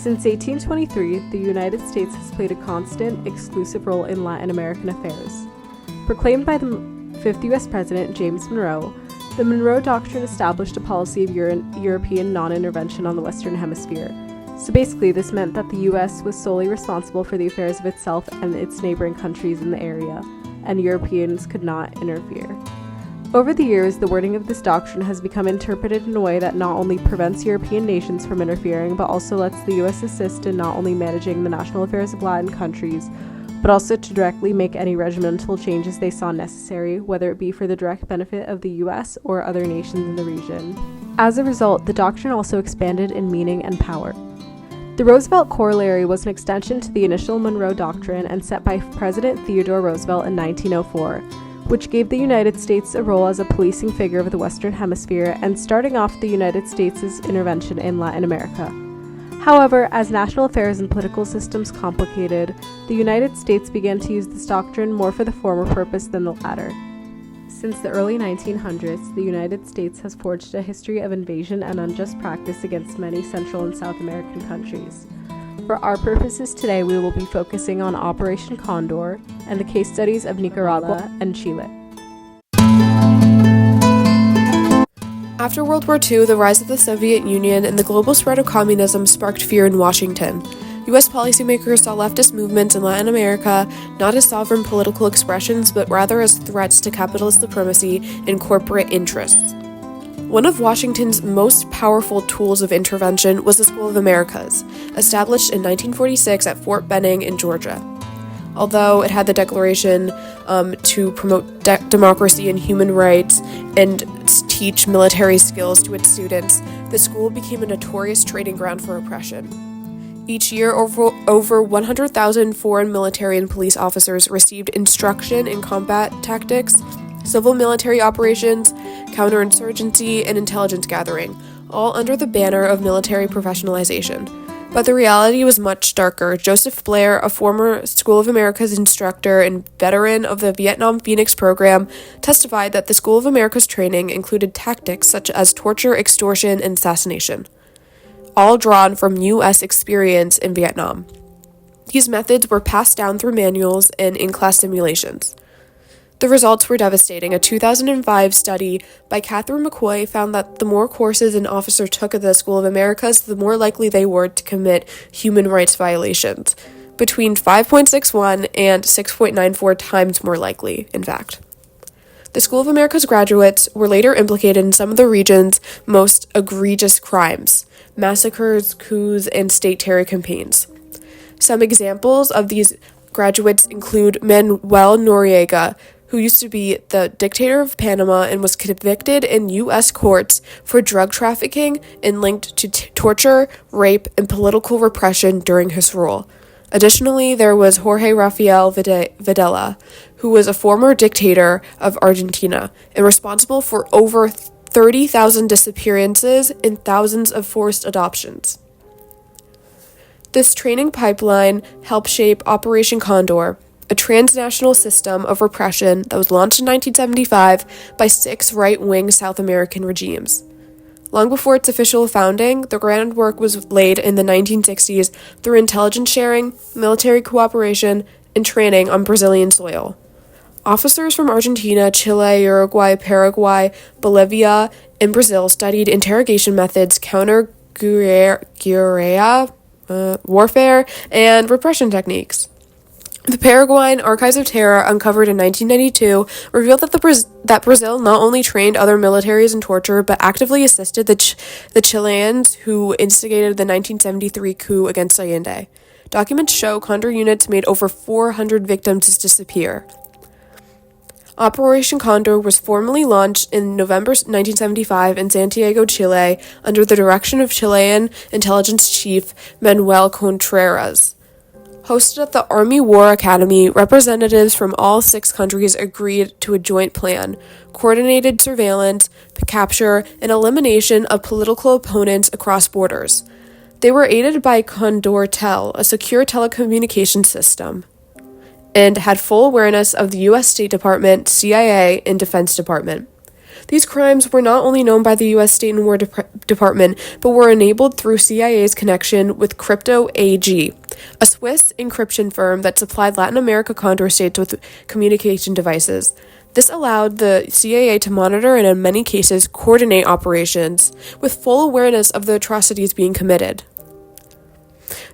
Since 1823, the United States has played a constant, exclusive role in Latin American affairs. Proclaimed by the fifth U.S. President, James Monroe, the Monroe Doctrine established a policy of European non-intervention on the Western Hemisphere. So basically, this meant that the U.S. was solely responsible for the affairs of itself and its neighboring countries in the area, and Europeans could not interfere. Over the years, the wording of this doctrine has become interpreted in a way that not only prevents European nations from interfering, but also lets the U.S. assist in not only managing the national affairs of Latin countries, but also to directly make any regimental changes they saw necessary, whether it be for the direct benefit of the U.S. or other nations in the region. As a result, the doctrine also expanded in meaning and power. The Roosevelt Corollary was an extension to the initial Monroe Doctrine and set by President Theodore Roosevelt in 1904, which gave the United States a role as a policing figure of the Western Hemisphere and starting off the United States' intervention in Latin America. However, as national affairs and political systems complicated, the United States began to use this doctrine more for the former purpose than the latter. Since the early 1900s, the United States has forged a history of invasion and unjust practice against many Central and South American countries. For our purposes today, we will be focusing on Operation Condor and the case studies of Nicaragua and Chile. After World War II, the rise of the Soviet Union and the global spread of communism sparked fear in Washington. U.S. policymakers saw leftist movements in Latin America not as sovereign political expressions, but rather as threats to capitalist supremacy and corporate interests. One of Washington's most powerful tools of intervention was the School of Americas, established in 1946 at Fort Benning in Georgia. Although it had the declaration to promote democracy and human rights and teach military skills to its students, the school became a notorious training ground for oppression. Each year, over 100,000 foreign military and police officers received instruction in combat tactics, civil military operations, counterinsurgency, and intelligence gathering, all under the banner of military professionalization. But the reality was much darker. Joseph Blair, a former School of America's instructor and veteran of the Vietnam Phoenix program, testified that the School of America's training included tactics such as torture, extortion, and assassination, all drawn from U.S. experience in Vietnam. These methods were passed down through manuals and in-class simulations. The results were devastating. A 2005 study by Catherine McCoy found that the more courses an officer took at the School of Americas, the more likely they were to commit human rights violations, between 5.61 and 6.94 times more likely, in fact. The School of America's graduates were later implicated in some of the region's most egregious crimes, massacres, coups, and state terror campaigns. Some examples of these graduates include Manuel Noriega, who used to be the dictator of Panama and was convicted in U.S. courts for drug trafficking and linked to torture, rape, and political repression during his rule. Additionally, there was Jorge Rafael Videla, who was a former dictator of Argentina and responsible for over 30,000 disappearances and thousands of forced adoptions. This training pipeline helped shape Operation Condor, a transnational system of repression that was launched in 1975 by 6 right-wing South American regimes. Long before its official founding, the groundwork was laid in the 1960s through intelligence sharing, military cooperation, and training on Brazilian soil. Officers from Argentina, Chile, Uruguay, Paraguay, Bolivia, and Brazil studied interrogation methods, counter-guerrilla warfare, and repression techniques. The Paraguayan Archives of Terror, uncovered in 1992, revealed that Brazil not only trained other militaries in torture, but actively assisted the Chileans who instigated the 1973 coup against Allende. Documents show Condor units made over 400 victims disappear. Operation Condor was formally launched in November 1975 in Santiago, Chile, under the direction of Chilean intelligence chief Manuel Contreras. Hosted at the Army War Academy, representatives from all 6 countries agreed to a joint plan, coordinated surveillance, capture, and elimination of political opponents across borders. They were aided by Condortel, a secure telecommunications system, and had full awareness of the U.S. State Department, CIA, and Defense Department. These crimes were not only known by the U.S. State and War Department, but were enabled through CIA's connection with Crypto AG, a Swiss encryption firm that supplied Latin America Condor states with communication devices. This allowed the CIA to monitor and, in many cases, coordinate operations with full awareness of the atrocities being committed.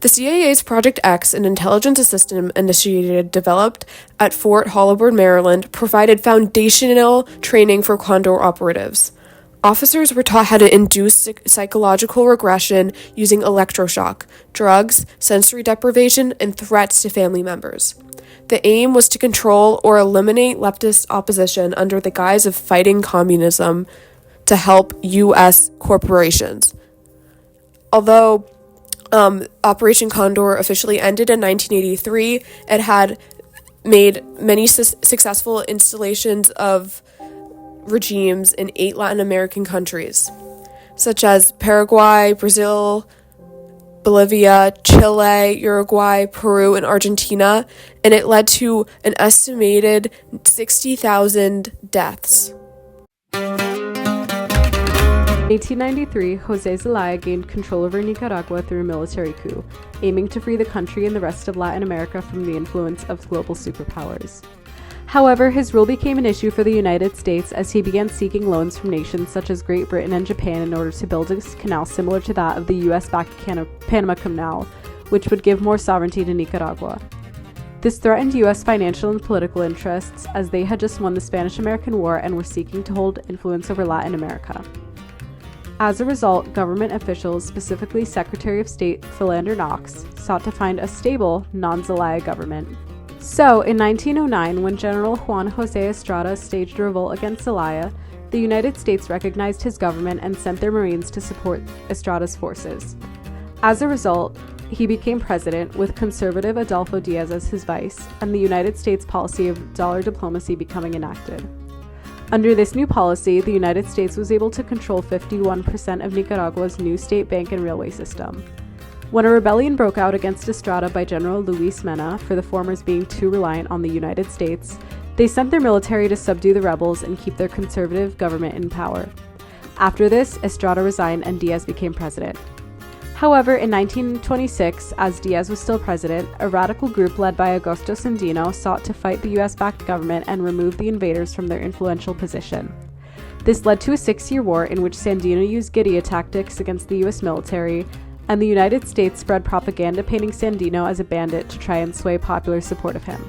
The CIA's Project X, an intelligence system developed at Fort Holabird, Maryland, provided foundational training for Condor operatives. Officers were taught how to induce psychological regression using electroshock, drugs, sensory deprivation, and threats to family members. The aim was to control or eliminate leftist opposition under the guise of fighting communism to help U.S. corporations. Although Operation Condor officially ended in 1983, it had made many successful installations of regimes in 8 Latin American countries, such as Paraguay, Brazil, Bolivia, Chile, Uruguay, Peru, and Argentina, and it led to an estimated 60,000 deaths. In 1893, José Zelaya gained control over Nicaragua through a military coup, aiming to free the country and the rest of Latin America from the influence of global superpowers. However, his rule became an issue for the United States as he began seeking loans from nations such as Great Britain and Japan in order to build a canal similar to that of the US-backed Panama Canal, which would give more sovereignty to Nicaragua. This threatened U.S. financial and political interests as they had just won the Spanish-American War and were seeking to hold influence over Latin America. As a result, government officials, specifically Secretary of State Philander Knox, sought to find a stable, non-Zelaya government. So, in 1909, when General Juan José Estrada staged a revolt against Zelaya, the United States recognized his government and sent their Marines to support Estrada's forces. As a result, he became president, with conservative Adolfo Diaz as his vice, and the United States policy of dollar diplomacy becoming enacted. Under this new policy, the United States was able to control 51% of Nicaragua's new state bank and railway system. When a rebellion broke out against Estrada by General Luis Mena for the former's being too reliant on the United States, they sent their military to subdue the rebels and keep their conservative government in power. After this, Estrada resigned and Diaz became president. However, in 1926, as Diaz was still president, a radical group led by Augusto Sandino sought to fight the US-backed government and remove the invaders from their influential position. This led to a 6-year war in which Sandino used guerrilla tactics against the US military, and the United States spread propaganda painting Sandino as a bandit to try and sway popular support of him.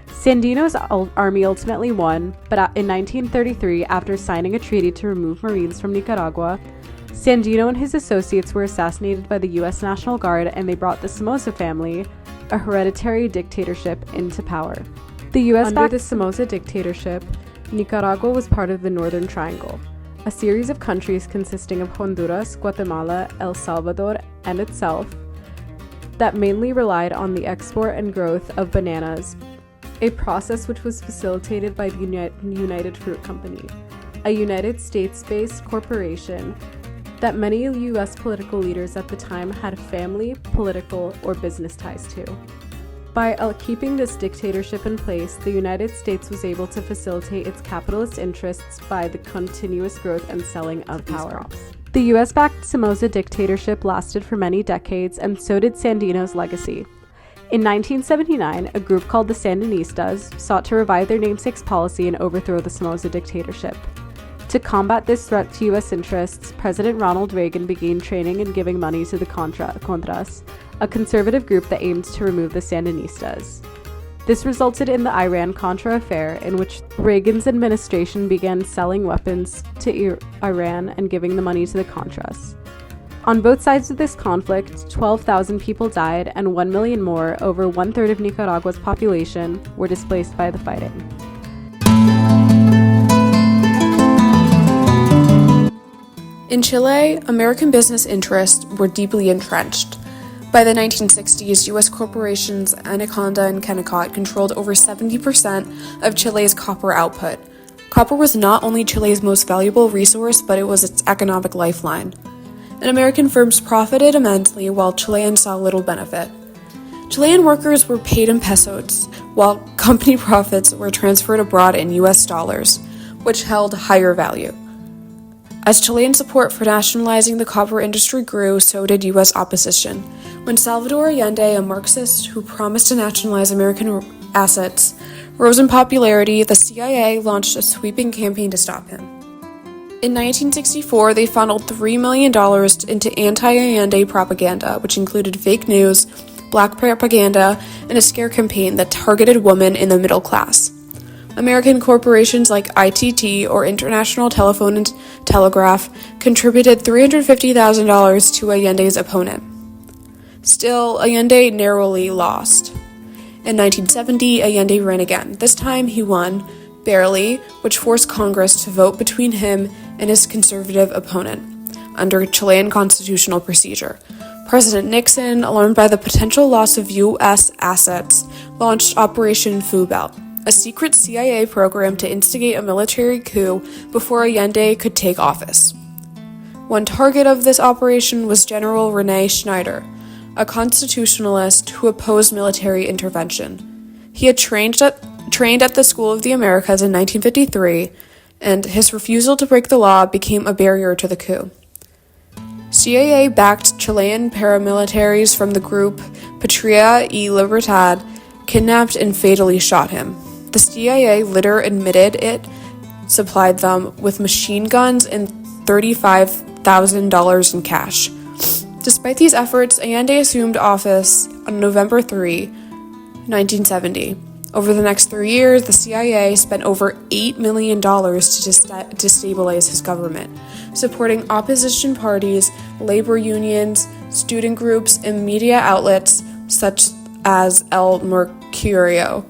Sandino's army ultimately won, but in 1933, after signing a treaty to remove Marines from Nicaragua, Sandino and his associates were assassinated by the U.S. National Guard, and they brought the Somoza family, a hereditary dictatorship, into power. Under the Somoza dictatorship, Nicaragua was part of the Northern Triangle, a series of countries consisting of Honduras, Guatemala, El Salvador, and itself, that mainly relied on the export and growth of bananas, a process which was facilitated by the United Fruit Company, a United States-based corporation that many U.S. political leaders at the time had family, political, or business ties to. By keeping this dictatorship in place, the United States was able to facilitate its capitalist interests by the continuous growth and selling of these crops. The U.S.-backed Somoza dictatorship lasted for many decades, and so did Sandino's legacy. In 1979, a group called the Sandinistas sought to revive their namesake's policy and overthrow the Somoza dictatorship. To combat this threat to U.S. interests, President Ronald Reagan began training and giving money to the Contras, a conservative group that aimed to remove the Sandinistas. This resulted in the Iran-Contra affair, in which Reagan's administration began selling weapons to Iran and giving the money to the Contras. On both sides of this conflict, 12,000 people died, and 1 million more, over one-third of Nicaragua's population, were displaced by the fighting. In Chile, American business interests were deeply entrenched. By the 1960s, U.S. corporations Anaconda and Kennecott controlled over 70% of Chile's copper output. Copper was not only Chile's most valuable resource, but it was its economic lifeline. And American firms profited immensely while Chileans saw little benefit. Chilean workers were paid in pesos, while company profits were transferred abroad in U.S. dollars. which held higher value. As Chilean support for nationalizing the copper industry grew, so did U.S. opposition. When Salvador Allende, a Marxist who promised to nationalize American assets, rose in popularity, the CIA launched a sweeping campaign to stop him. In 1964, they funneled $3 million into anti-Allende propaganda, which included fake news, black propaganda, and a scare campaign that targeted women in the middle class. American corporations like ITT, or International Telephone and Telegraph, contributed $350,000 to Allende's opponent. Still, Allende narrowly lost. In 1970, Allende ran again. This time he won, barely, which forced Congress to vote between him and his conservative opponent, under Chilean constitutional procedure. President Nixon, alarmed by the potential loss of U.S. assets, launched Operation Foobelt, a secret CIA program to instigate a military coup before Allende could take office. One target of this operation was General Rene Schneider, a constitutionalist who opposed military intervention. He had trained at the School of the Americas in 1953, and his refusal to break the law became a barrier to the coup. CIA-backed Chilean paramilitaries from the group Patria y Libertad kidnapped and fatally shot him. The CIA later admitted it supplied them with machine guns and $35,000 in cash. Despite these efforts, Allende assumed office on November 3, 1970. Over the next 3 years, the CIA spent over $8 million to destabilize his government, supporting opposition parties, labor unions, student groups, and media outlets such as El Mercurio.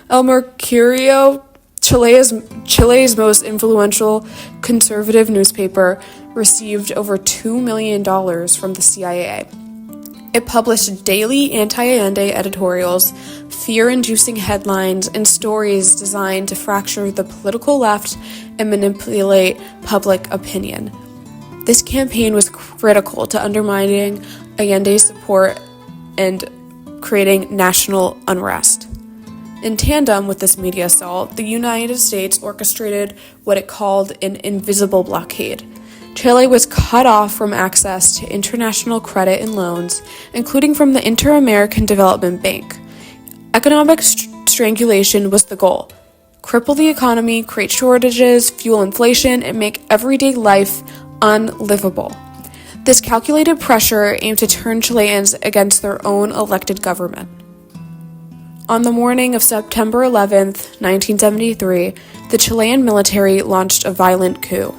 El Mercurio, Chile's most influential conservative newspaper, received over $2 million from the CIA. It published daily anti-Allende editorials, fear-inducing headlines, and stories designed to fracture the political left and manipulate public opinion. This campaign was critical to undermining Allende's support and creating national unrest. In tandem with this media assault, the United States orchestrated what it called an invisible blockade. Chile was cut off from access to international credit and loans, including from the Inter-American Development Bank. Economic strangulation was the goal. Cripple the economy, create shortages, fuel inflation, and make everyday life unlivable. This calculated pressure aimed to turn Chileans against their own elected government. On the morning of September 11, 1973, the Chilean military launched a violent coup.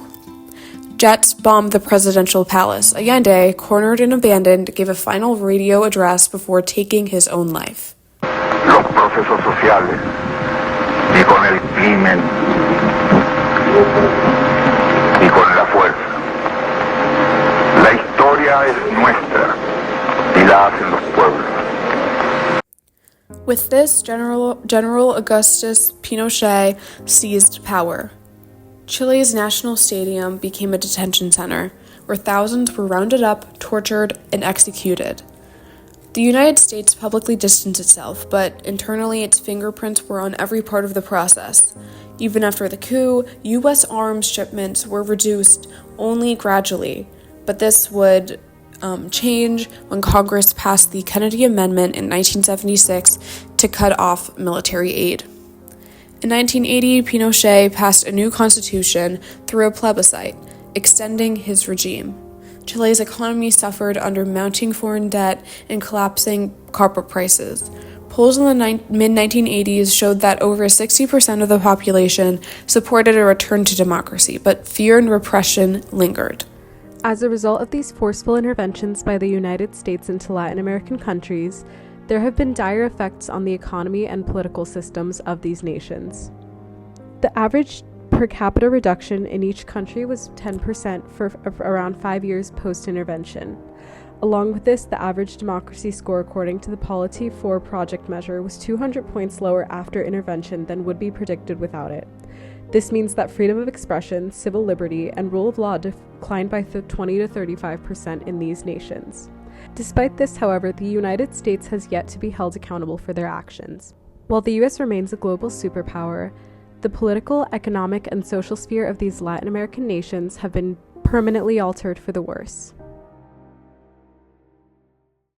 Jets bombed the presidential palace. Allende, cornered and abandoned, gave a final radio address before taking his own life. Los procesos sociales y con el crimen y con la fuerza. La historia es nuestra y la hacen los pueblos. With this, General Augustus Pinochet seized power. Chile's national stadium became a detention center, where thousands were rounded up, tortured, and executed. The United States publicly distanced itself, but internally its fingerprints were on every part of the process. Even after the coup, U.S. arms shipments were reduced only gradually, but this would change when Congress passed the Kennedy Amendment in 1976 to cut off military aid. In 1980, Pinochet passed a new constitution through a plebiscite, extending his regime. Chile's economy suffered under mounting foreign debt and collapsing copper prices. Polls in the mid-1980s showed that over 60% of the population supported a return to democracy, but fear and repression lingered. As a result of these forceful interventions by the United States into Latin American countries, there have been dire effects on the economy and political systems of these nations. The average per capita reduction in each country was 10% for around 5 years post-intervention. Along with this, the average democracy score according to the Polity 4 project measure was 200 points lower after intervention than would be predicted without it. This means that freedom of expression, civil liberty, and rule of law declined by 20 to 35% in these nations. Despite this, however, the United States has yet to be held accountable for their actions. While the U.S. remains a global superpower, the political, economic, and social sphere of these Latin American nations have been permanently altered for the worse.